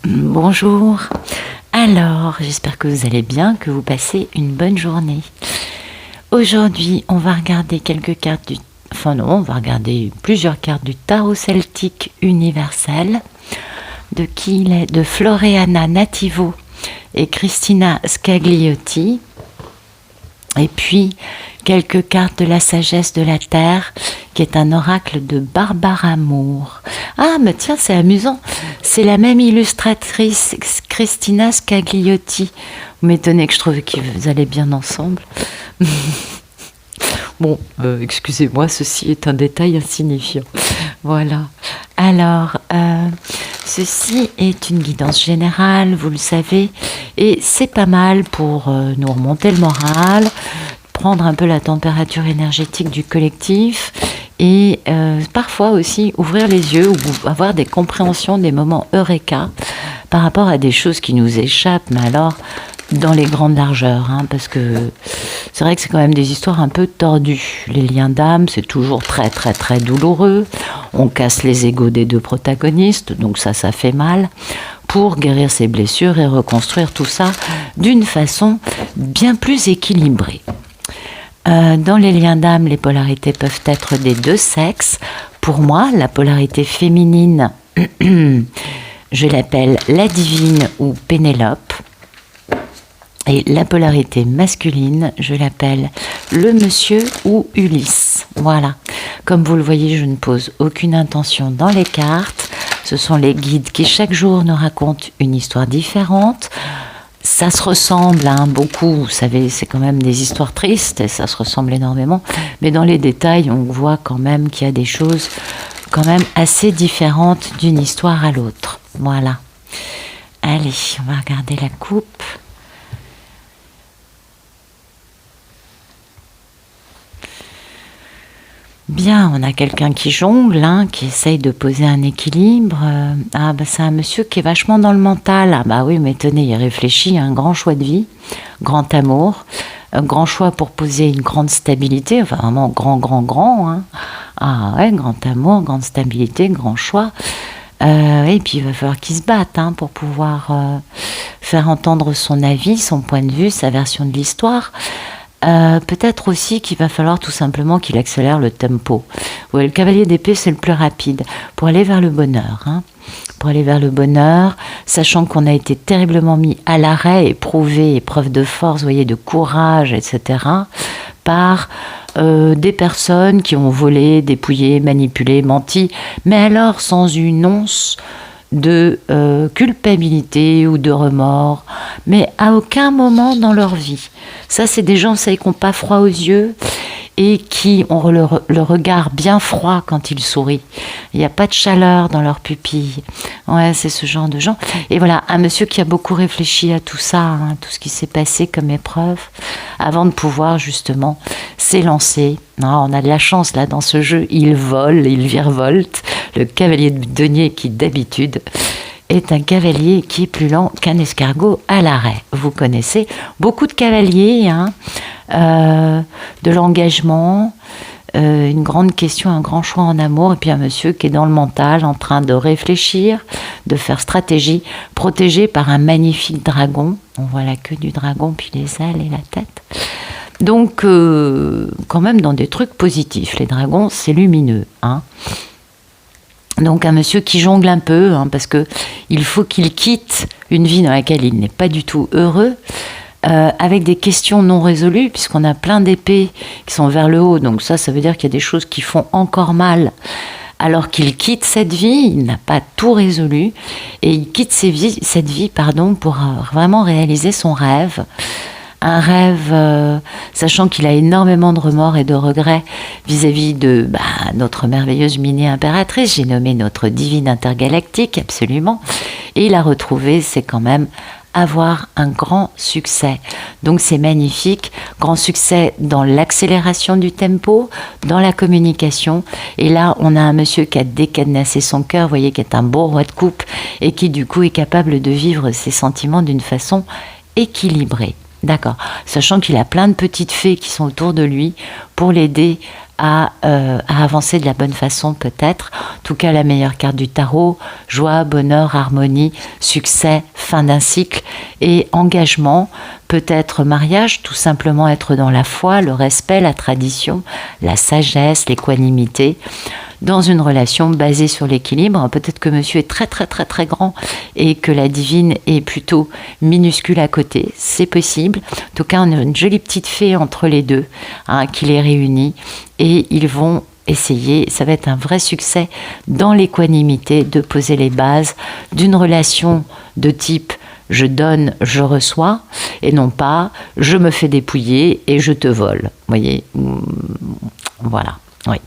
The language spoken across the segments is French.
Bonjour. Alors, j'espère que vous allez bien, que vous passez une bonne journée. Aujourd'hui, on va regarder quelques cartes du... Enfin non, on va regarder plusieurs cartes du tarot celtique universel. De qui il est? De Floreana Nativo et Cristina Scagliotti. Et puis, quelques cartes de la sagesse de la Terre, qui est un oracle de Barbara Moore. Ah, mais tiens, c'est amusant. C'est la même illustratrice, Cristina Scagliotti. Vous m'étonnez que je trouve qu'ils allaient bien ensemble. Bon, excusez-moi, ceci est un détail insignifiant. Voilà. Alors, ceci est une guidance générale, vous le savez, et c'est pas mal pour nous remonter le moral, prendre un peu la température énergétique du collectif et parfois aussi ouvrir les yeux ou avoir des compréhensions, des moments eureka par rapport à des choses qui nous échappent, mais alors dans les grandes largeurs, hein, parce que c'est vrai que c'est quand même des histoires un peu tordues. Les liens d'âme, c'est toujours très très très douloureux. On casse les égos des deux protagonistes, donc ça fait mal. Pour guérir ces blessures et reconstruire tout ça d'une façon bien plus équilibrée. Dans les liens d'âme, les polarités peuvent être des deux sexes. Pour moi, la polarité féminine, je l'appelle la divine ou Pénélope. Et la polarité masculine, je l'appelle le monsieur ou Ulysse. Voilà. Comme vous le voyez, je ne pose aucune intention dans les cartes. Ce sont les guides qui chaque jour nous racontent une histoire différente. Ça se ressemble beaucoup, vous savez, c'est quand même des histoires tristes et ça se ressemble énormément. Mais dans les détails, on voit quand même qu'il y a des choses quand même assez différentes d'une histoire à l'autre. Voilà. Allez, on va regarder la coupe. Bien, on a quelqu'un qui jongle, qui essaye de poser un équilibre. C'est un monsieur qui est vachement dans le mental. Ah bah oui, mais tenez, il réfléchit à un grand choix de vie, grand amour, un grand choix pour poser une grande stabilité, enfin vraiment grand. Ah ouais, grand amour, grande stabilité, grand choix. Et puis il va falloir qu'il se batte pour pouvoir faire entendre son avis, son point de vue, sa version de l'histoire. Peut-être aussi qu'il va falloir tout simplement qu'il accélère le tempo. Ouais, le cavalier d'épée, c'est le plus rapide pour aller vers le bonheur. Pour aller vers le bonheur, sachant qu'on a été terriblement mis à l'arrêt, éprouvé, épreuve de force, vous voyez, de courage, etc., par des personnes qui ont volé, dépouillé, manipulé, menti, mais alors sans une once de culpabilité ou de remords, mais à aucun moment dans leur vie. Ça, c'est des gens, vous savez, qui n'ont pas froid aux yeux et qui ont le regard bien froid quand ils sourient. Il n'y a pas de chaleur dans leurs pupilles. Ouais, c'est ce genre de gens. Et voilà, un monsieur qui a beaucoup réfléchi à tout ça, tout ce qui s'est passé comme épreuve, avant de pouvoir justement s'élancer. On a de la chance là dans ce jeu, il vole, il virevolte. Le cavalier de denier qui d'habitude est un cavalier qui est plus lent qu'un escargot à l'arrêt. Vous connaissez beaucoup de cavaliers, de l'engagement, une grande question, un grand choix en amour, et puis un monsieur qui est dans le mental, en train de réfléchir, de faire stratégie, protégé par un magnifique dragon. On voit la queue du dragon, puis les ailes et la tête. Donc, quand même dans des trucs positifs. Les dragons, c'est lumineux, Donc un monsieur qui jongle un peu, parce que il faut qu'il quitte une vie dans laquelle il n'est pas du tout heureux, avec des questions non résolues, puisqu'on a plein d'épées qui sont vers le haut, donc ça veut dire qu'il y a des choses qui font encore mal, alors qu'il quitte cette vie, il n'a pas tout résolu, et il quitte cette vie pour vraiment réaliser son rêve. Un rêve, sachant qu'il a énormément de remords et de regrets vis-à-vis de notre merveilleuse mini-impératrice, j'ai nommé notre divine intergalactique, absolument, et il a retrouvé, c'est quand même avoir un grand succès. Donc c'est magnifique, grand succès dans l'accélération du tempo, dans la communication, et là on a un monsieur qui a décadenassé son cœur, vous voyez, qui est un beau roi de coupe, et qui du coup est capable de vivre ses sentiments d'une façon équilibrée. D'accord. Sachant qu'il a plein de petites fées qui sont autour de lui pour l'aider à avancer de la bonne façon peut-être. En tout cas, la meilleure carte du tarot, joie, bonheur, harmonie, succès, fin d'un cycle et engagement, peut-être mariage, tout simplement être dans la foi, le respect, la tradition, la sagesse, l'équanimité, dans une relation basée sur l'équilibre. Peut-être que monsieur est très très très très grand et que la divine est plutôt minuscule à côté, c'est possible. En tout cas, on a une jolie petite fée entre les deux, qui les réunit, et ils vont essayer, ça va être un vrai succès dans l'équanimité, de poser les bases d'une relation de type je donne, je reçois, et non pas je me fais dépouiller et je te vole. Vous voyez, voilà, oui.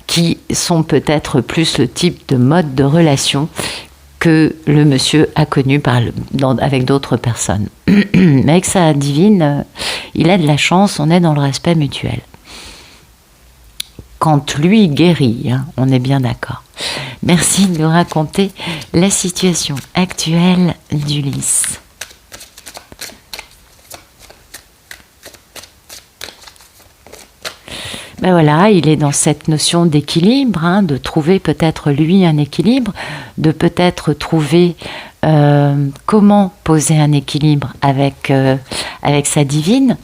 Qui sont peut-être plus le type de mode de relation que le monsieur a connu avec d'autres personnes. Mais avec sa divine, il a de la chance, on est dans le respect mutuel. Quand lui guérit, on est bien d'accord. Merci de nous raconter la situation actuelle d'Ulysse. Ben voilà, il est dans cette notion d'équilibre, de trouver peut-être lui un équilibre, de peut-être trouver comment poser un équilibre avec sa divine.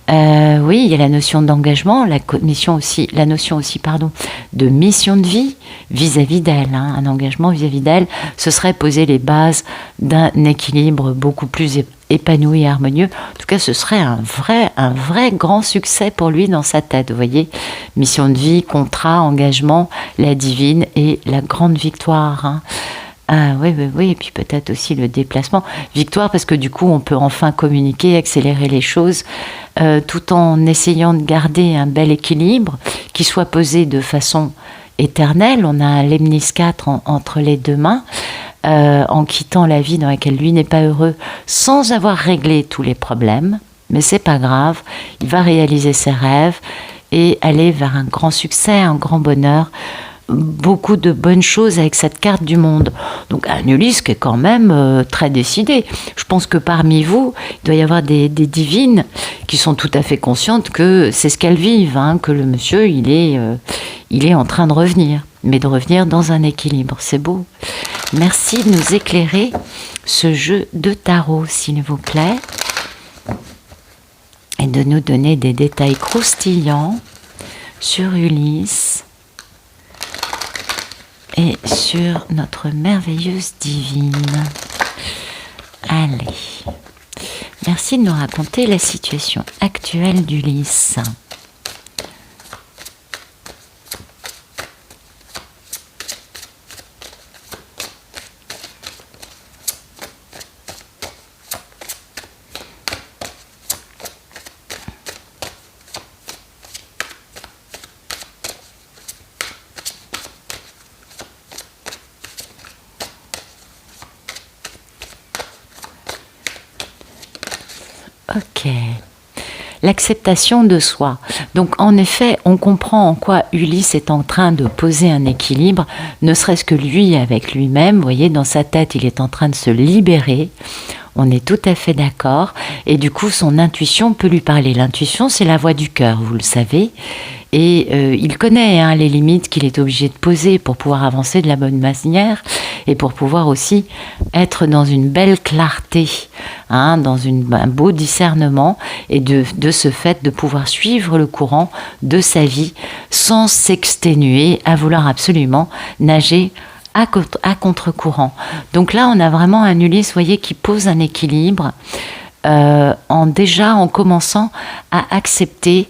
Oui, il y a la notion d'engagement, la notion aussi, de mission de vie vis-à-vis d'elle. Un engagement vis-à-vis d'elle, ce serait poser les bases d'un équilibre beaucoup plus épanoui et harmonieux. En tout cas, ce serait un vrai grand succès pour lui dans sa tête. Vous voyez, mission de vie, contrat, engagement, la divine et la grande victoire. Oui, et puis peut-être aussi le déplacement. Victoire, parce que du coup, on peut enfin communiquer, accélérer les choses, tout en essayant de garder un bel équilibre qui soit posé de façon éternelle. On a un Lemnis 4 entre les deux mains, en quittant la vie dans laquelle lui n'est pas heureux, sans avoir réglé tous les problèmes. Mais c'est pas grave, il va réaliser ses rêves et aller vers un grand succès, un grand bonheur. Beaucoup de bonnes choses avec cette carte du monde. Donc un Ulysse qui est quand même très décidé. Je pense que parmi vous, il doit y avoir des divines qui sont tout à fait conscientes que c'est ce qu'elles vivent, que le monsieur, il est en train de revenir, mais de revenir dans un équilibre. C'est beau. Merci de nous éclairer ce jeu de tarot, s'il vous plaît, et de nous donner des détails croustillants sur Ulysse et sur notre merveilleuse divine. Allez, merci de nous raconter la situation actuelle d'Ulysse. Ok. L'acceptation de soi. Donc en effet, on comprend en quoi Ulysse est en train de poser un équilibre, ne serait-ce que lui avec lui-même. Vous voyez, dans sa tête, il est en train de se libérer. On est tout à fait d'accord. Et du coup, son intuition peut lui parler. L'intuition, c'est la voix du cœur, vous le savez. Et il connaît les limites qu'il est obligé de poser pour pouvoir avancer de la bonne manière et pour pouvoir aussi être dans une belle clarté, dans un beau discernement et de ce fait de pouvoir suivre le courant de sa vie sans s'exténuer à vouloir absolument nager à contre-courant. Donc là, on a vraiment un Ulysse, vous voyez, qui pose un équilibre en commençant à accepter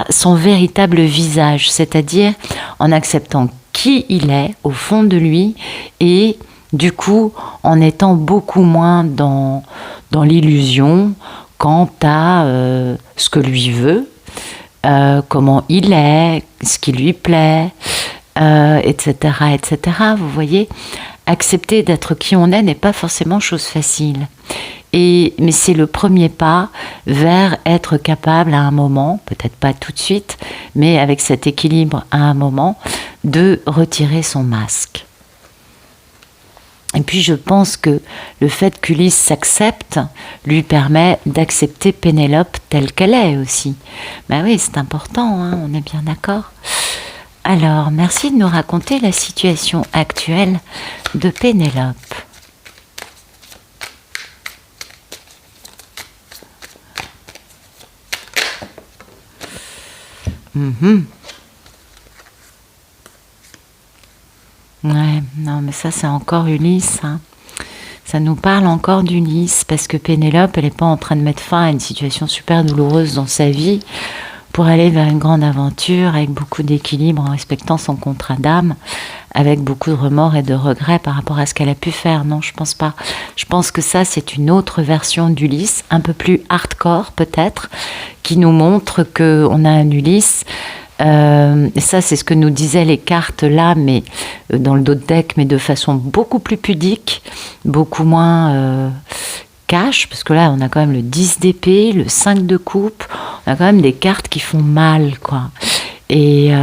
son véritable visage, c'est-à-dire en acceptant qui il est au fond de lui et du coup en étant beaucoup moins dans l'illusion quant à ce que lui veut, comment il est, ce qui lui plaît, etc., etc. Vous voyez, accepter d'être qui on est n'est pas forcément chose facile. Mais c'est le premier pas vers être capable à un moment, peut-être pas tout de suite, mais avec cet équilibre à un moment, de retirer son masque. Et puis je pense que le fait qu'Ulysse s'accepte lui permet d'accepter Pénélope telle qu'elle est aussi. Ben oui, c'est important, hein, on est bien d'accord. Alors, merci de nous raconter la situation actuelle de Pénélope. Ouais, non, mais ça, c'est encore Ulysse, hein. Ça nous parle encore d'Ulysse, parce que Pénélope, elle n'est pas en train de mettre fin à une situation super douloureuse dans sa vie pour aller vers une grande aventure avec beaucoup d'équilibre en respectant son contrat d'âme, avec beaucoup de remords et de regrets par rapport à ce qu'elle a pu faire. Non, je pense pas. Je pense que ça, c'est une autre version d'Ulysse, un peu plus hardcore peut-être, qui nous montre qu'on a un Ulysse. Et ça, c'est ce que nous disaient les cartes là, mais dans le dos de deck, mais de façon beaucoup plus pudique, beaucoup moins cash, parce que là, on a quand même le 10 d'épée, le 5 de coupe, on a quand même des cartes qui font mal, quoi. Et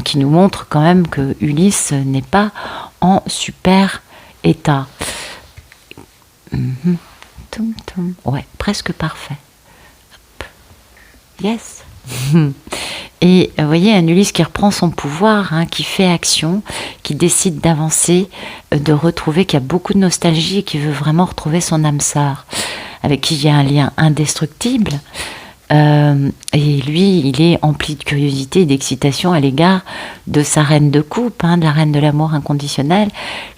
qui nous montrent quand même que Ulysse n'est pas en super état. Ouais, presque parfait. Hop. Yes. Et vous voyez, un Ulysse qui reprend son pouvoir, hein, qui fait action, qui décide d'avancer, de retrouver, qui a beaucoup de nostalgie et qui veut vraiment retrouver son âme sœur, avec qui il y a un lien indestructible. Et lui, il est empli de curiosité et d'excitation à l'égard de sa reine de coupe, hein, de la reine de l'amour inconditionnel,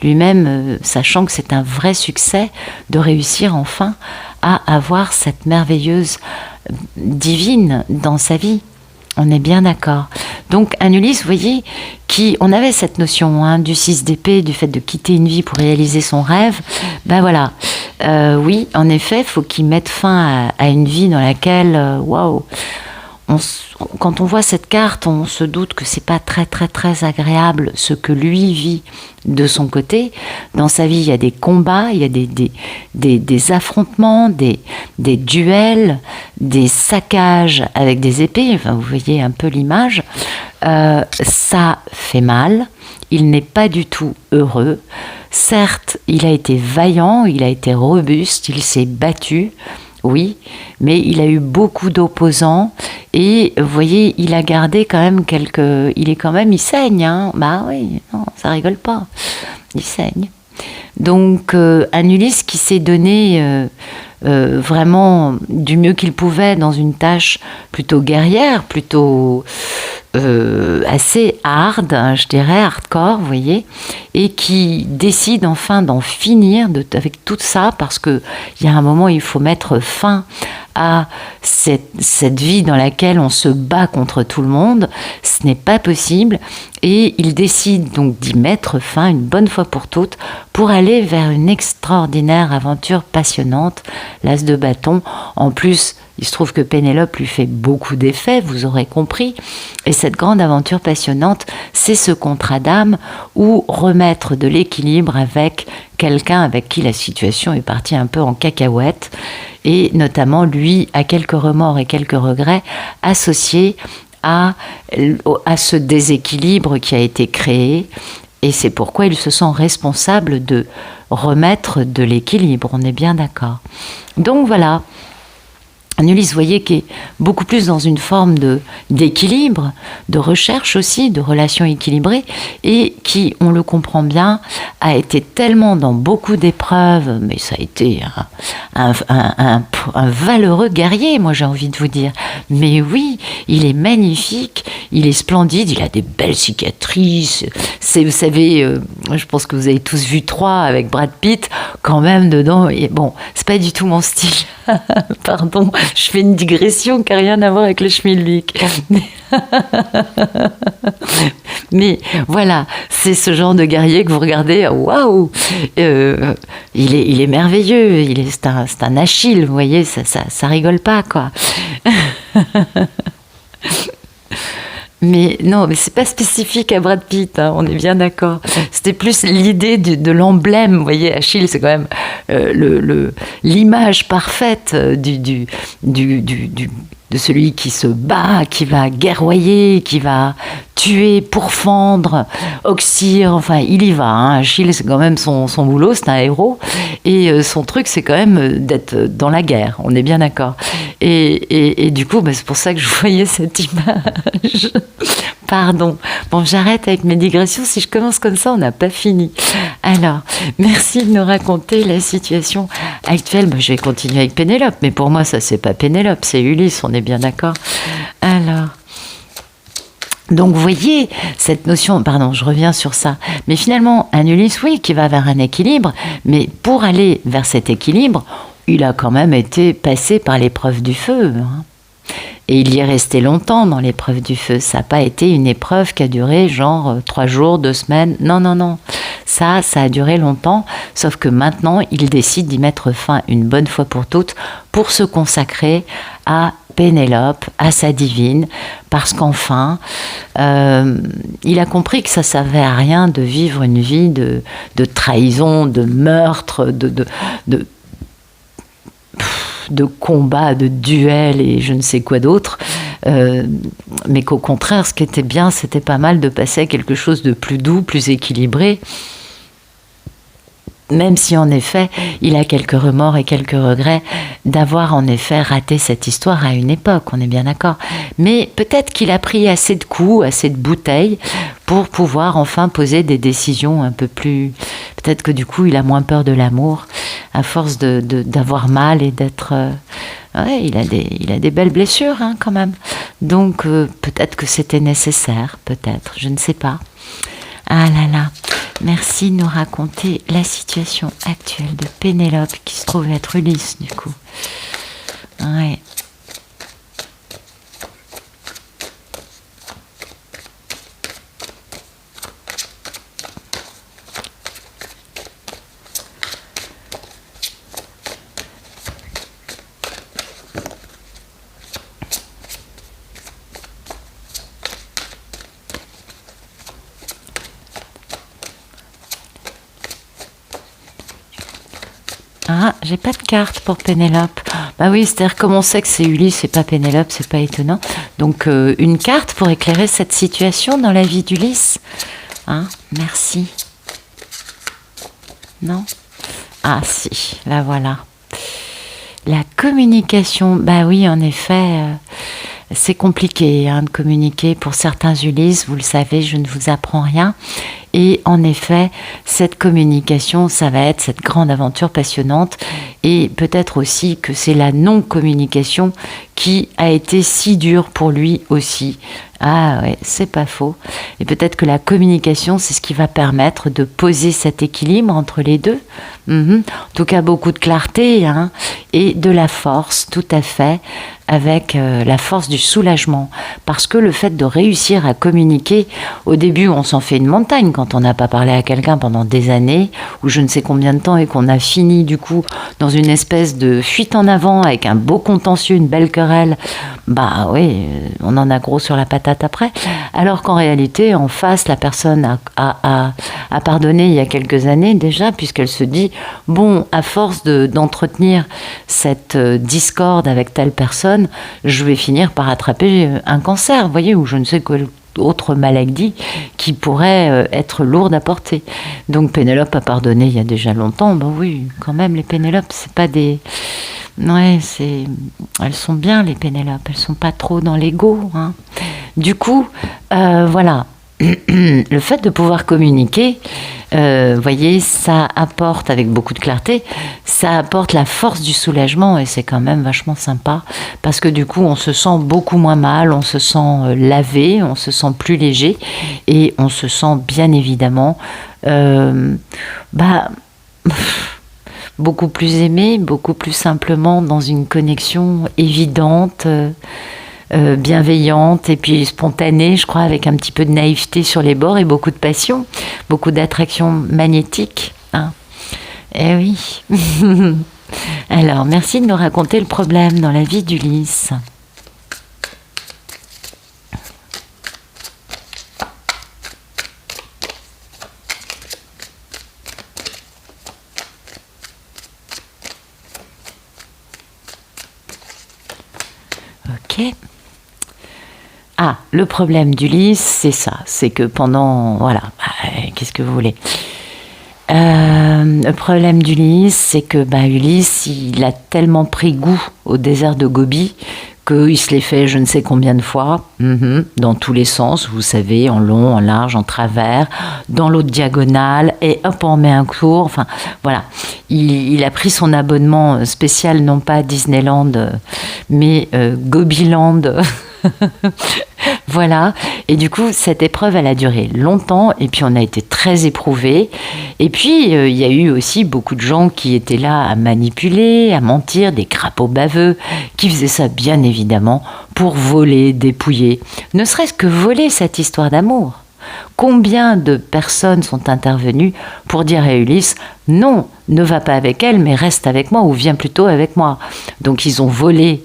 lui-même sachant que c'est un vrai succès de réussir enfin à avoir cette merveilleuse divine dans sa vie. On est bien d'accord. Donc un Ulysse, vous voyez, on avait cette notion, hein, du 6 d'épée, du fait de quitter une vie pour réaliser son rêve. Ben voilà. Oui, en effet, il faut qu'il mette fin à une vie dans laquelle, waouh, quand on voit cette carte, on se doute que c'est pas très très très agréable ce que lui vit de son côté. Dans sa vie, il y a des combats, il y a des affrontements, des duels, des saccages avec des épées. Enfin, vous voyez un peu l'image. Ça fait mal. Il n'est pas du tout heureux. Certes, il a été vaillant, il a été robuste, il s'est battu. Oui, mais il a eu beaucoup d'opposants et vous voyez, il a gardé quand même il saigne, hein. Bah oui, non, ça rigole pas, il saigne. Donc un Ulysse qui s'est donné vraiment du mieux qu'il pouvait dans une tâche plutôt guerrière, plutôt assez hard, hein, je dirais hardcore, vous voyez, et qui décide enfin d'en finir avec tout ça, parce que il y a un moment où il faut mettre fin à cette vie dans laquelle on se bat contre tout le monde. Ce n'est pas possible, et il décide donc d'y mettre fin une bonne fois pour toutes pour aller vers une extraordinaire aventure passionnante, l'as de bâton. En plus, il se trouve que Pénélope lui fait beaucoup d'effets, vous aurez compris. Et cette grande aventure passionnante, c'est ce contrat d'âme ou remettre de l'équilibre avec quelqu'un avec qui la situation est partie un peu en cacahuète. Et notamment, lui a quelques remords et quelques regrets associés à ce déséquilibre qui a été créé. Et c'est pourquoi il se sent responsable de remettre de l'équilibre. On est bien d'accord. Donc voilà. Un Ulysse, vous voyez, qui est beaucoup plus dans une forme d'équilibre, de recherche aussi, de relations équilibrées, et qui, on le comprend bien, a été tellement dans beaucoup d'épreuves, mais ça a été un valeureux guerrier, moi j'ai envie de vous dire. Mais oui, il est magnifique, il est splendide, il a des belles cicatrices. Vous savez, je pense que vous avez tous vu 3 avec Brad Pitt, quand même dedans. Et bon, c'est pas du tout mon style. Pardon, je fais une digression qui n'a rien à voir avec le schmilblick. Mais voilà, c'est ce genre de guerrier que vous regardez, waouh, il est merveilleux, c'est un Achille, vous voyez, ça rigole pas, quoi. Mais non, mais c'est pas spécifique à Brad Pitt, hein, on est bien d'accord. C'était plus l'idée de l'emblème. Vous voyez, Achille, c'est quand même l'image parfaite de celui qui se bat, qui va guerroyer, qui va tuer, pourfendre, oxyre, enfin il y va. Hein. Achille, c'est quand même son boulot, c'est un héros. Et son truc, c'est quand même d'être dans la guerre, on est bien d'accord. Et du coup, c'est pour ça que je voyais cette image. Pardon. Bon, j'arrête avec mes digressions. Si je commence comme ça, on n'a pas fini. Alors, merci de nous raconter la situation actuelle. Je vais continuer avec Pénélope, mais pour moi, ça, c'est pas Pénélope, c'est Ulysse, on est bien d'accord. Alors, donc, vous voyez, cette notion, pardon, je reviens sur ça, mais finalement, un Ulysse, oui, qui va vers un équilibre, mais pour aller vers cet équilibre, il a quand même été passé par l'épreuve du feu, hein. Et il y est resté longtemps dans l'épreuve du feu. Ça n'a pas été une épreuve qui a duré genre 3 jours, 2 semaines. Non, non, non. Ça a duré longtemps. Sauf que maintenant, il décide d'y mettre fin une bonne fois pour toutes pour se consacrer à Pénélope, à sa divine. Parce qu'enfin, il a compris que ça ne servait à rien de vivre une vie de trahison, de meurtre, de combat, de duel et je ne sais quoi d'autre, mais qu'au contraire, ce qui était bien, c'était pas mal de passer à quelque chose de plus doux, plus équilibré, même si en effet, il a quelques remords et quelques regrets d'avoir en effet raté cette histoire à une époque, on est bien d'accord. Mais peut-être qu'il a pris assez de coups, assez de bouteilles pour pouvoir enfin poser des décisions un peu plus... Peut-être que du coup, il a moins peur de l'amour à force d'avoir mal et d'être... Ouais, il a des belles blessures hein, quand même. Donc peut-être que c'était nécessaire, peut-être, je ne sais pas. Ah là là, merci de nous raconter la situation actuelle de Pénélope qui se trouve être Ulysse du coup. Ouais. Ah, j'ai pas de carte pour Pénélope. Bah oui, c'est-à-dire comme on sait que c'est Ulysse, c'est pas Pénélope, c'est pas étonnant. Donc une carte pour éclairer cette situation dans la vie d'Ulysse. Hein, merci. Non? Ah si, la voilà. La communication, bah oui, en effet, c'est compliqué hein, de communiquer pour certains Ulysses, vous le savez, je ne vous apprends rien. Et en effet, cette communication, ça va être cette grande aventure passionnante. Et peut-être aussi que c'est la non-communication qui a été si dure pour lui aussi. Ah ouais, c'est pas faux. Et peut-être que la communication, c'est ce qui va permettre de poser cet équilibre entre les deux. En tout cas, beaucoup de clarté hein, et de la force, tout à fait, avec la force du soulagement. Parce que le fait de réussir à communiquer, au début, on s'en fait une montagne quand on n'a pas parlé à quelqu'un pendant des années, ou je ne sais combien de temps, et qu'on a fini du coup dans une espèce de fuite en avant avec un beau contentieux, une belle querelle. Bah oui, on en a gros sur la patate après. Alors qu'en réalité, en face, la personne a pardonné il y a quelques années déjà, puisqu'elle se dit, bon, à force d'entretenir cette discorde avec telle personne, je vais finir par attraper un cancer, vous voyez, ou je ne sais quelle autre maladie qui pourrait être lourde à porter. Donc Pénélope a pardonné il y a déjà longtemps. Ben oui, quand même, les Pénélopes, c'est pas des... Ouais, elles sont bien, les Pénélopes, elles sont pas trop dans l'ego. Hein. Du coup, voilà, le fait de pouvoir communiquer, voyez, ça apporte, avec beaucoup de clarté, ça apporte la force du soulagement et c'est quand même vachement sympa parce que du coup, on se sent beaucoup moins mal, on se sent lavé, on se sent plus léger et on se sent bien évidemment beaucoup plus aimé, beaucoup plus simplement dans une connexion évidente, bienveillante et puis spontanée, je crois, avec un petit peu de naïveté sur les bords et beaucoup de passion, beaucoup d'attraction magnétique. Hein. Eh oui. Alors, merci de nous raconter le problème dans la vie d'Ulysse. ok. Ah, le problème d'Ulysse, c'est ça. C'est que pendant... Voilà, qu'est-ce que vous voulez? Le problème d'Ulysse, c'est que Ulysse, il a tellement pris goût au désert de Gobi qu'il se l'est fait je ne sais combien de fois, dans tous les sens, vous savez, en long, en large, en travers, dans l'autre diagonale, et hop, on met un tour. Enfin, voilà. Il a pris son abonnement spécial, non pas à Disneyland, mais Gobiland. Voilà, et du coup cette épreuve elle a duré longtemps et puis on a été très éprouvés et puis il y a eu aussi beaucoup de gens qui étaient là à manipuler, à mentir, des crapauds baveux qui faisaient ça bien évidemment pour voler, dépouiller, ne serait-ce que voler cette histoire d'amour. Combien de personnes sont intervenues pour dire à Ulysse non, ne va pas avec elle mais reste avec moi ou viens plutôt avec moi. Donc ils ont volé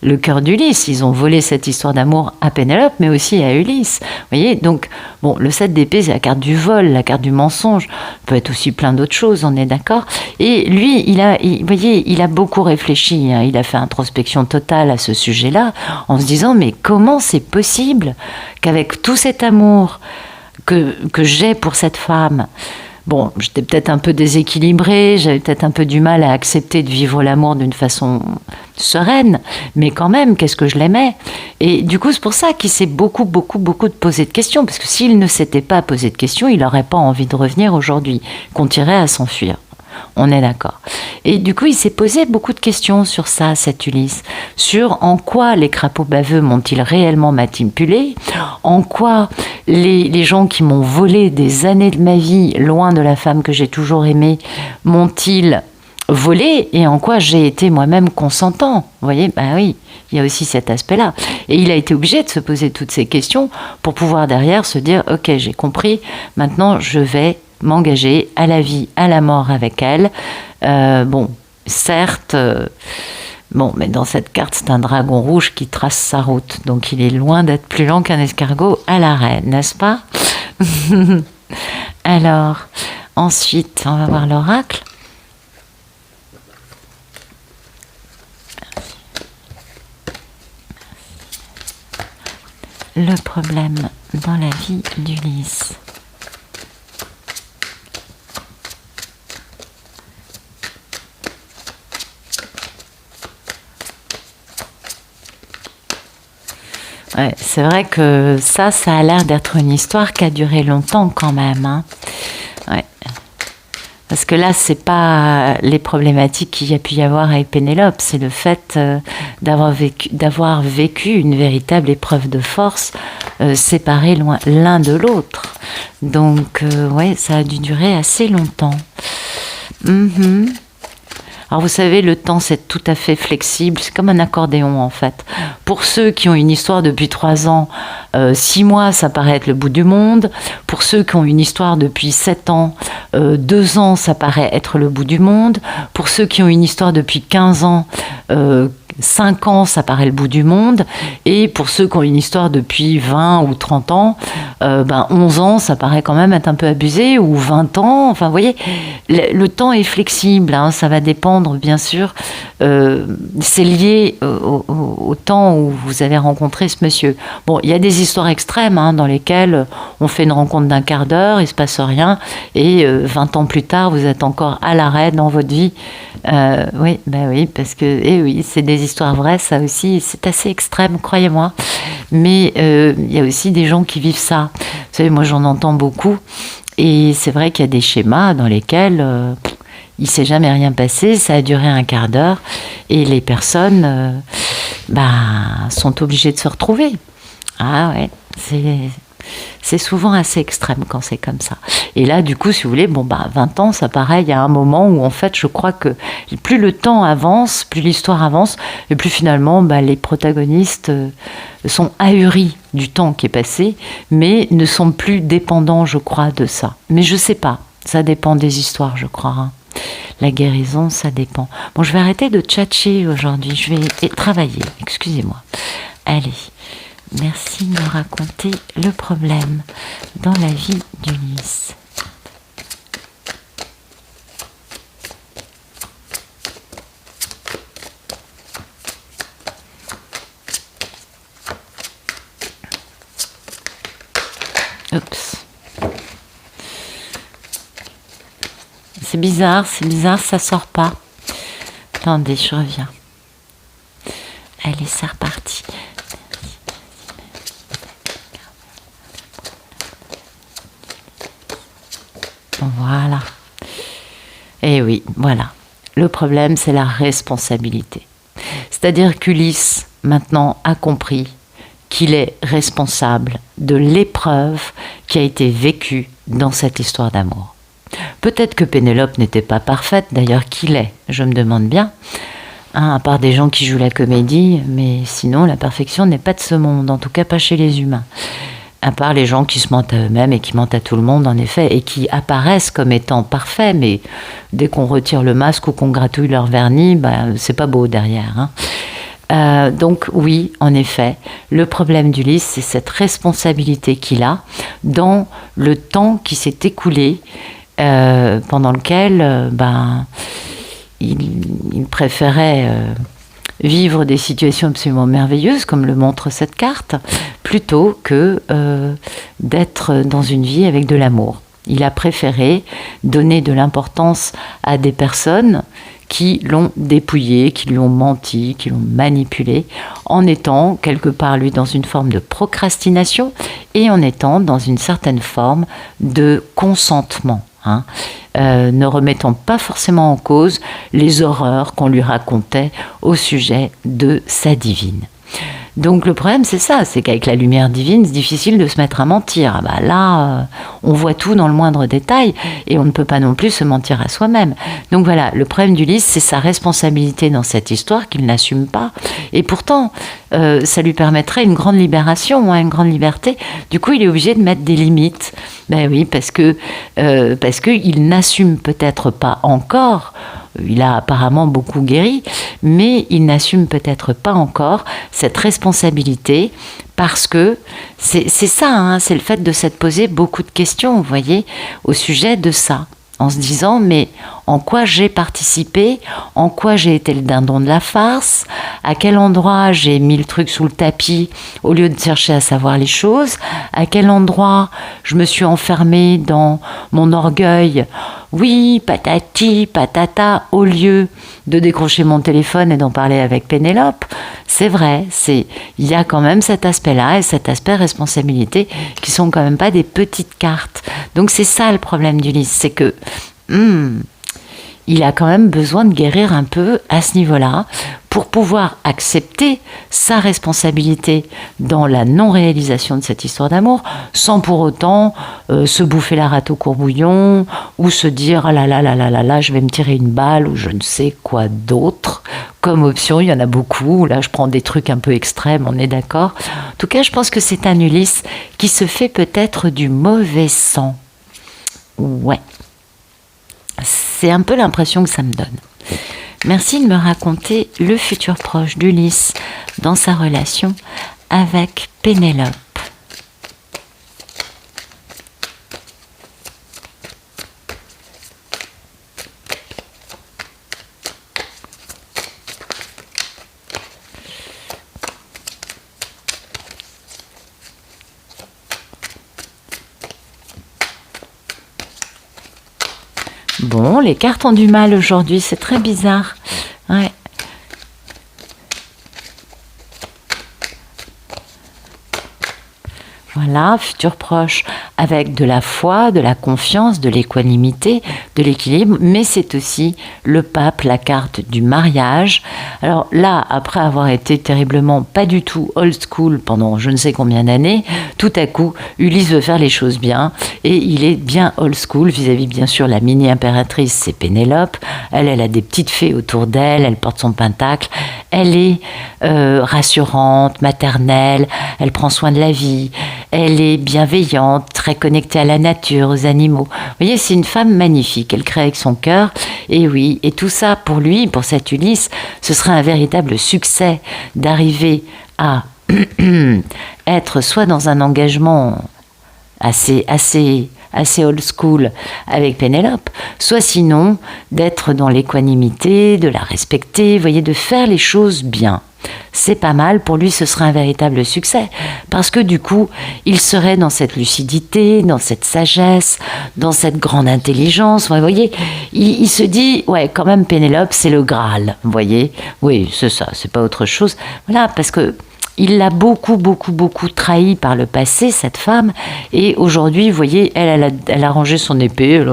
le cœur d'Ulysse, ils ont volé cette histoire d'amour à Pénélope mais aussi à Ulysse. Vous voyez, donc bon, le 7 d'épée c'est la carte du vol, la carte du mensonge, peut être aussi plein d'autres choses, on est d'accord. Et lui, vous voyez, il a beaucoup réfléchi, hein, il a fait introspection totale à ce sujet-là en se disant mais comment c'est possible qu'avec tout cet amour que j'ai pour cette femme, bon, j'étais peut-être un peu déséquilibrée, j'avais peut-être un peu du mal à accepter de vivre l'amour d'une façon sereine, mais quand même, qu'est-ce que je l'aimais. Et du coup, c'est pour ça qu'il s'est beaucoup posé de questions, parce que s'il ne s'était pas posé de questions, il n'aurait pas envie de revenir aujourd'hui, qu'on tirait à s'enfuir. On est d'accord. Et du coup, il s'est posé beaucoup de questions sur ça, cet Ulysse. Sur en quoi les crapauds baveux m'ont-ils réellement manipulé? En quoi les gens qui m'ont volé des années de ma vie, loin de la femme que j'ai toujours aimée, m'ont-ils volé? Et en quoi j'ai été moi-même consentant? Vous voyez, oui, il y a aussi cet aspect-là. Et il a été obligé de se poser toutes ces questions pour pouvoir derrière se dire, ok, j'ai compris, maintenant je vais m'engager à la vie, à la mort avec elle. Bon, certes, mais dans cette carte, c'est un dragon rouge qui trace sa route. Donc il est loin d'être plus lent qu'un escargot à l'arrêt, n'est-ce pas? Alors, ensuite, on va voir l'oracle. Le problème dans la vie d'Ulysse. Ouais, c'est vrai que ça a l'air d'être une histoire qui a duré longtemps quand même. Hein. Ouais. Parce que là, c'est pas les problématiques qu'il y a pu y avoir avec Pénélope, c'est le fait d'avoir vécu une véritable épreuve de force, séparés l'un de l'autre. Donc, ouais, ça a dû durer assez longtemps. Alors vous savez, le temps c'est tout à fait flexible, c'est comme un accordéon en fait. Pour ceux qui ont une histoire depuis 3 ans, 6 mois ça paraît être le bout du monde. Pour ceux qui ont une histoire depuis 7 ans, 2 ans ça paraît être le bout du monde. Pour ceux qui ont une histoire depuis 15 ans, 5 ans, ça paraît le bout du monde. Et pour ceux qui ont une histoire depuis 20 ou 30 ans, 11 ans, ça paraît quand même être un peu abusé, ou 20 ans. Enfin, vous voyez, le temps est flexible, hein, ça va dépendre, bien sûr. C'est lié au temps où vous avez rencontré ce monsieur. Bon, il y a des histoires extrêmes hein, dans lesquelles on fait une rencontre d'un quart d'heure, il ne se passe rien, et 20 ans plus tard, vous êtes encore à l'arrêt dans votre vie. Oui, oui, parce que, oui, c'est des histoires vraies, ça aussi, c'est assez extrême, croyez-moi. Mais il y a aussi des gens qui vivent ça. Vous savez, moi j'en entends beaucoup, et c'est vrai qu'il y a des schémas dans lesquels il ne s'est jamais rien passé, ça a duré un quart d'heure, et les personnes sont obligées de se retrouver. Ah ouais, c'est souvent assez extrême quand c'est comme ça. Et là, du coup, si vous voulez, 20 ans, ça paraît, il y a un moment où, en fait, je crois que plus le temps avance, plus l'histoire avance, et plus finalement, les protagonistes sont ahuris du temps qui est passé, mais ne sont plus dépendants, je crois, de ça. Mais je sais pas, ça dépend des histoires, je crois. Hein. La guérison, ça dépend. Bon, je vais arrêter de tchatcher aujourd'hui, je vais travailler, excusez-moi. Allez. Merci de me raconter le problème dans la vie d'Ulysse. c'est bizarre, ça sort pas. Attendez, je reviens. Allez, c'est reparti. Voilà. Et oui, voilà. Le problème, c'est la responsabilité. C'est-à-dire qu'Ulysse, maintenant, a compris qu'il est responsable de l'épreuve qui a été vécue dans cette histoire d'amour. Peut-être que Pénélope n'était pas parfaite, d'ailleurs qui l'est, je me demande bien, à part des gens qui jouent la comédie, mais sinon la perfection n'est pas de ce monde, en tout cas pas chez les humains. À part les gens qui se mentent à eux-mêmes et qui mentent à tout le monde, en effet, et qui apparaissent comme étant parfaits, mais dès qu'on retire le masque ou qu'on gratouille leur vernis, c'est pas beau derrière, hein. Donc oui, en effet, le problème d'Ulysse, c'est cette responsabilité qu'il a dans le temps qui s'est écoulé, pendant lequel il préférait vivre des situations absolument merveilleuses, comme le montre cette carte, plutôt que d'être dans une vie avec de l'amour. Il a préféré donner de l'importance à des personnes qui l'ont dépouillé, qui lui ont menti, qui l'ont manipulé, en étant quelque part, lui, dans une forme de procrastination et en étant dans une certaine forme de consentement. Ne remettant pas forcément en cause les horreurs qu'on lui racontait au sujet de sa divine. Donc le problème c'est ça, c'est qu'avec la lumière divine c'est difficile de se mettre à mentir. Là on voit tout dans le moindre détail et on ne peut pas non plus se mentir à soi-même. Donc voilà, le problème d'Ulysse c'est sa responsabilité dans cette histoire qu'il n'assume pas, et pourtant ça lui permettrait une grande libération, une grande liberté. Du coup il est obligé de mettre des limites. Ben oui, parce que il n'assume peut-être pas encore. Il a apparemment beaucoup guéri, mais il n'assume peut-être pas encore cette responsabilité, parce que c'est ça, c'est le fait de s'être posé beaucoup de questions, vous voyez, au sujet de ça, en se disant, mais en quoi j'ai participé, en quoi j'ai été le dindon de la farce, à quel endroit j'ai mis le truc sous le tapis au lieu de chercher à savoir les choses, à quel endroit je me suis enfermée dans mon orgueil, oui, patati, patata, au lieu de décrocher mon téléphone et d'en parler avec Pénélope. C'est vrai, il y a quand même cet aspect-là et cet aspect responsabilité qui sont quand même pas des petites cartes. Donc c'est ça le problème d'Ulysse, c'est que il a quand même besoin de guérir un peu à ce niveau-là pour pouvoir accepter sa responsabilité dans la non-réalisation de cette histoire d'amour, sans pour autant se bouffer la rate au courbouillon ou se dire ah là là là là là là, je vais me tirer une balle ou je ne sais quoi d'autre. Comme option, il y en a beaucoup. Là, je prends des trucs un peu extrêmes, on est d'accord. En tout cas, je pense que c'est un Ulysse qui se fait peut-être du mauvais sang. Ouais. C'est un peu l'impression que ça me donne. Merci de me raconter le futur proche d'Ulysse dans sa relation avec Pénélope. Bon, les cartes ont du mal aujourd'hui, c'est très bizarre. Ouais. Voilà, futur proche avec de la foi, de la confiance, de l'équanimité, de l'équilibre, mais c'est aussi le pape, la carte du mariage. Alors là, après avoir été terriblement pas du tout old school pendant je ne sais combien d'années, tout à coup, Ulysse veut faire les choses bien et il est bien old school vis-à-vis bien sûr la mini-impératrice, c'est Pénélope. Elle a des petites fées autour d'elle, elle porte son pentacle, elle est rassurante, maternelle, elle prend soin de la vie, elle est bienveillante, très connectée à la nature, aux animaux. Vous voyez, c'est une femme magnifique, elle crée avec son cœur, et oui, et tout ça pour lui, pour cet Ulysse, ce serait un véritable succès d'arriver à être soit dans un engagement assez assez old school avec Pénélope, soit sinon d'être dans l'équanimité, de la respecter, vous voyez, de faire les choses bien. C'est pas mal, pour lui ce serait un véritable succès, parce que du coup, il serait dans cette lucidité, dans cette sagesse, dans cette grande intelligence, vous voyez, il se dit, ouais, quand même Pénélope, c'est le Graal, vous voyez, oui, c'est ça, c'est pas autre chose, voilà, parce que il l'a beaucoup trahi par le passé, cette femme. Et aujourd'hui, vous voyez, elle a rangé son épée.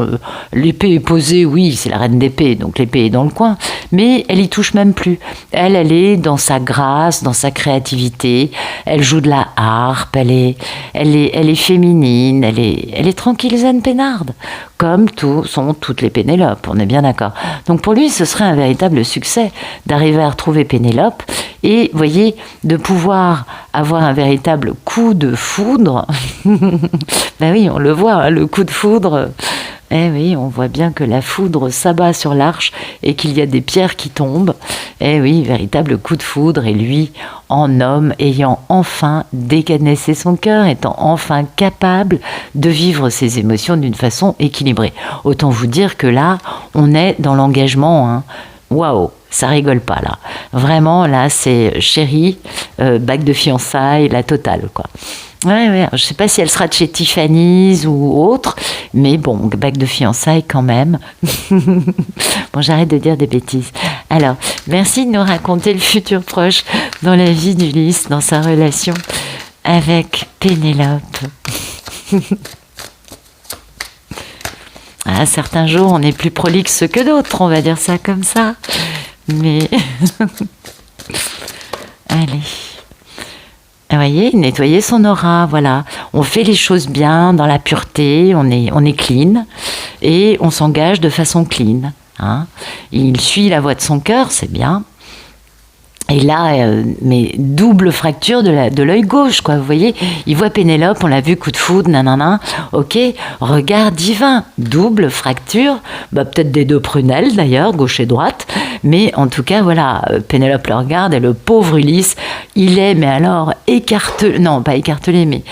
L'épée est posée, oui, c'est la reine d'épée, donc l'épée est dans le coin. Mais elle y touche même plus. Elle est dans sa grâce, dans sa créativité. Elle joue de la harpe, elle est féminine, elle est tranquille, zen, peinarde. Comme sont toutes les Pénélopes, on est bien d'accord. Donc pour lui, ce serait un véritable succès d'arriver à retrouver Pénélope et, vous voyez, de pouvoir avoir un véritable coup de foudre. Ben oui, on le voit, hein, le coup de foudre. Eh oui, on voit bien que la foudre s'abat sur l'arche et qu'il y a des pierres qui tombent. Eh oui, véritable coup de foudre. Et lui, en homme, ayant enfin décanessé son cœur, étant enfin capable de vivre ses émotions d'une façon équilibrée. Autant vous dire que là, on est dans l'engagement. Hein. Waouh, ça rigole pas là. Vraiment, là, c'est chérie, bague de fiançailles, la totale, quoi. Ouais, je sais pas si elle sera de chez Tiffany's ou autre, mais bon, bague de fiançailles quand même. Bon, j'arrête de dire des bêtises. Alors, merci de nous raconter le futur proche dans la vie d'Ulysse, dans sa relation avec Pénélope. Ah, certains jours, on est plus prolixe que d'autres, on va dire ça comme ça. Mais, allez. Vous voyez, nettoyer son aura, voilà. On fait les choses bien, dans la pureté, on est clean, et on s'engage de façon clean. Hein. Il suit la voie de son cœur, c'est bien. Et là, mais double fracture de l'œil gauche, quoi. Vous voyez, il voit Pénélope, on l'a vu, coup de foudre, nanana. Ok, regard divin, double fracture, bah, peut-être des deux prunelles d'ailleurs, gauche et droite. Mais en tout cas, voilà, Pénélope le regarde et le pauvre Ulysse, il est, mais alors, écartelé, non, pas écartelé, mais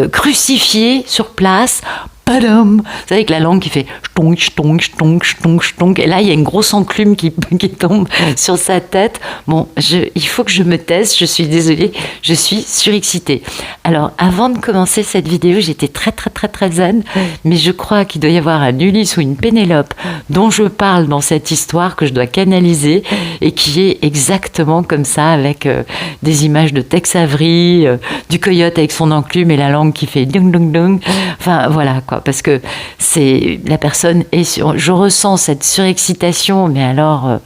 crucifié sur place. Padam. Vous savez, avec la langue qui fait chtonk, chtonk, chtonk, chtonk, chtonk. Et là, il y a une grosse enclume qui tombe sur sa tête. Bon, il faut que je me taise, je suis désolée, je suis surexcitée. Alors, avant de commencer cette vidéo, j'étais très zen, mais je crois qu'il doit y avoir un Ulysse ou une Pénélope dont je parle dans cette histoire que je dois canaliser et qui est exactement comme ça, avec des images de Tex Avery, du coyote avec son enclume et la langue qui fait dung dung dung. Enfin, voilà, quoi. Parce que la personne est je ressens cette surexcitation, mais alors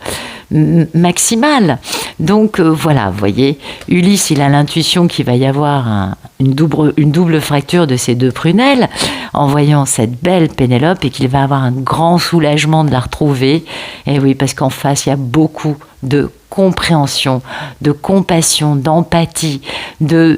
maximale. Donc voilà, vous voyez, Ulysse, il a l'intuition qu'il va y avoir une double fracture de ses deux prunelles en voyant cette belle Pénélope et qu'il va avoir un grand soulagement de la retrouver. Et oui, parce qu'en face, il y a beaucoup de compréhension, de compassion, d'empathie, oh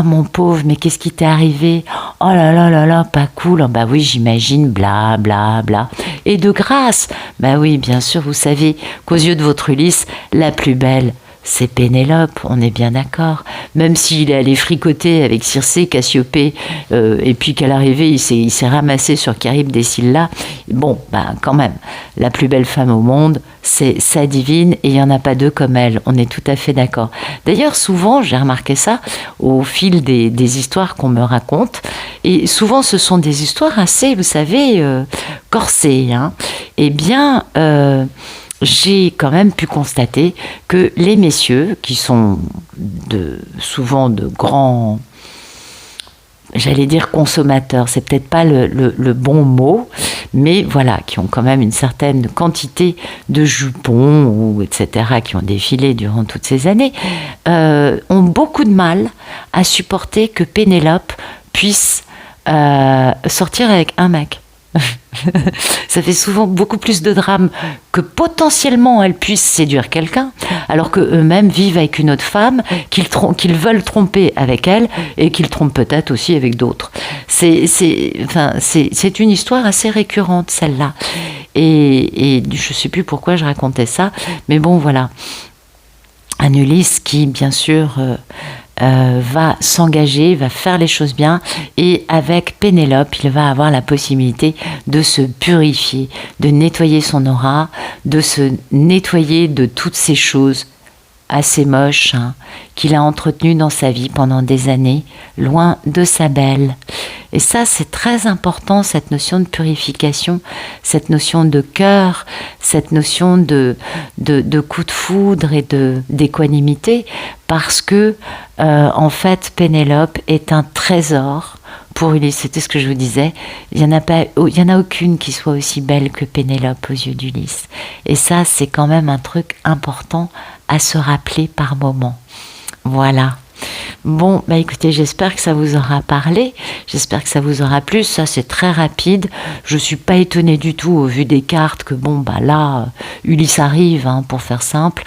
mon pauvre, mais qu'est-ce qui t'est arrivé? Oh là, pas cool. Oh, bah oui, j'imagine, bla bla bla. Et de grâce, bah oui, bien sûr, vous savez qu'aux yeux de votre Ulysse, la plus belle, c'est Pénélope, on est bien d'accord. Même s'il est allé fricoter avec Circé, Cassiopée, et puis qu'à l'arrivée, il s'est ramassé sur Charybde des Scylla. Bon, ben quand même, la plus belle femme au monde, c'est sa divine, et il n'y en a pas deux comme elle. On est tout à fait d'accord. D'ailleurs, souvent, j'ai remarqué ça au fil des histoires qu'on me raconte, et souvent, ce sont des histoires assez, vous savez, corsées. Hein. Eh bien... j'ai quand même pu constater que les messieurs, qui sont souvent de grands, j'allais dire consommateurs, c'est peut-être pas le bon mot, mais voilà, qui ont quand même une certaine quantité de jupons, ou etc., qui ont défilé durant toutes ces années, ont beaucoup de mal à supporter que Pénélope puisse sortir avec un mec. Ça fait souvent beaucoup plus de drame que potentiellement elle puisse séduire quelqu'un, alors qu'eux-mêmes vivent avec une autre femme qu'ils veulent tromper avec elle et qu'ils trompent peut-être aussi avec d'autres. C'est une histoire assez récurrente, celle-là. Et je ne sais plus pourquoi je racontais ça, mais bon, voilà. Un Ulysse qui, bien sûr, va s'engager, va faire les choses bien, et avec Pénélope, il va avoir la possibilité de se purifier, de nettoyer son aura, de se nettoyer de toutes ces choses assez moches qu'il a entretenues dans sa vie pendant des années, loin de sa belle. Et ça, c'est très important, cette notion de purification, cette notion de cœur, cette notion de coup de foudre et d'équanimité, parce que, en fait, Pénélope est un trésor pour Ulysse. C'était ce que je vous disais. Il y en a aucune qui soit aussi belle que Pénélope aux yeux d'Ulysse. Et ça, c'est quand même un truc important à se rappeler par moment. Voilà. Bon, bah écoutez, j'espère que ça vous aura parlé, j'espère que ça vous aura plu. Ça, c'est très rapide. Je suis pas étonnée du tout au vu des cartes que bon, bah là, Ulysse arrive, pour faire simple.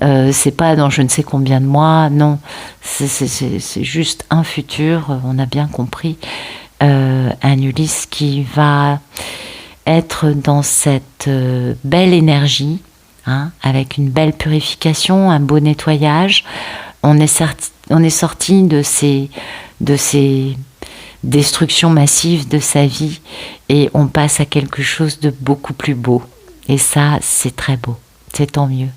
C'est pas dans je ne sais combien de mois, non. C'est juste un futur, on a bien compris. Un Ulysse qui va être dans cette belle énergie, avec une belle purification, un beau nettoyage. On est sorti de ces destructions massives de sa vie et on passe à quelque chose de beaucoup plus beau. Et ça, c'est très beau. C'est tant mieux.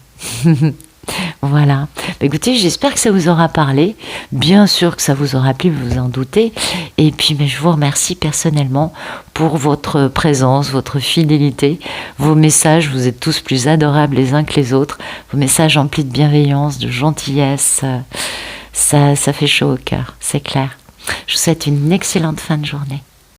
Voilà. Écoutez, j'espère que ça vous aura parlé. Bien sûr que ça vous aura plu, vous en doutez. Et puis, je vous remercie personnellement pour votre présence, votre fidélité, vos messages. Vous êtes tous plus adorables les uns que les autres. Vos messages emplis de bienveillance, de gentillesse. Ça fait chaud au cœur, c'est clair. Je vous souhaite une excellente fin de journée.